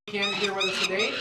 Here with us today.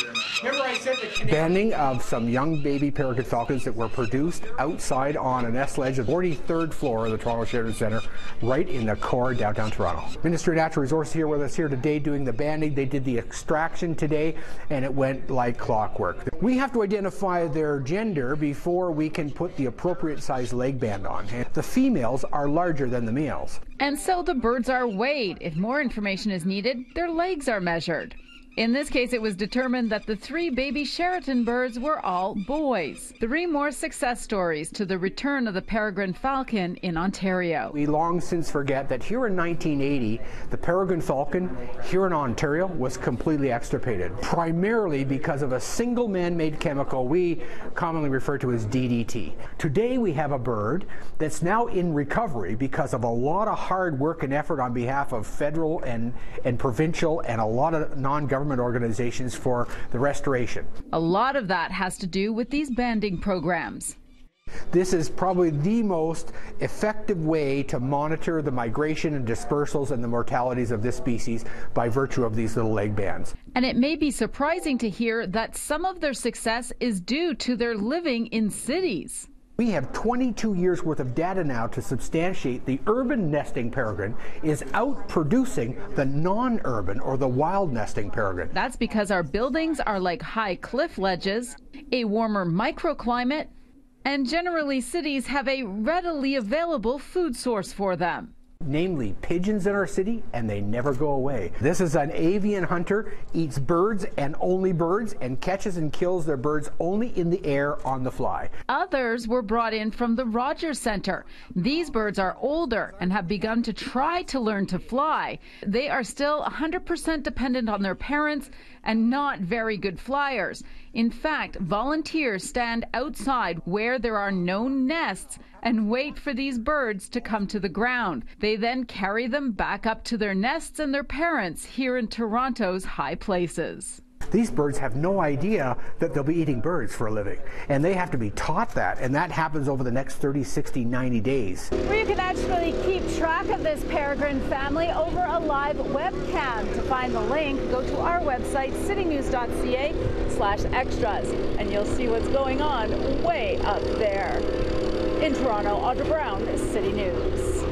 Remember I said the banding of some young baby peregrine falcons that were produced outside on a nest ledge of the 43rd floor of the Toronto Sheridan Centre, right in the core of downtown Toronto. Ministry of Natural Resources here with us here today doing the banding. They did the extraction today and it went like clockwork. We have to identify their gender before we can put the appropriate size leg band on. The females are larger than the males. And so the birds are weighed. If more information is needed, their legs are measured. In this case, it was determined that the 3 baby Sheraton birds were all boys. 3 more success stories to the return of the peregrine falcon in Ontario. We long since forget that here in 1980, the peregrine falcon here in Ontario was completely extirpated, primarily because of a single man-made chemical we commonly refer to as DDT. Today we have a bird that's now in recovery because of a lot of hard work and effort on behalf of federal and provincial and a lot of non-government organizations for the restoration. A lot of that has to do with these banding programs. This is probably the most effective way to monitor the migration and dispersals and the mortalities of this species by virtue of these little leg bands. And it may be surprising to hear that some of their success is due to their living in cities. We have 22 years worth of data now to substantiate the urban nesting peregrine is outproducing the non-urban or the wild nesting peregrine. That's because our buildings are like high cliff ledges, a warmer microclimate, and generally cities have a readily available food source for them. Namely pigeons in our city, and they never go away. This is an avian hunter, eats birds and only birds, and catches and kills their birds only in the air on the fly. Others were brought in from the Rogers Centre. These birds are older and have begun to try to learn to fly. They are still 100% dependent on their parents and not very good flyers. In fact, volunteers stand outside where there are known nests and wait for these birds to come to the ground. They then carry them back up to their nests and their parents here in Toronto's high places. These birds have no idea that they'll be eating birds for a living, and they have to be taught that, and that happens over the next 30, 60, 90 days. Where you can actually keep track of this peregrine family over a live webcam. To find the link, go to our website, citynews.ca/extras, and you'll see what's going on way up there. In Toronto, Audra Brown, City News.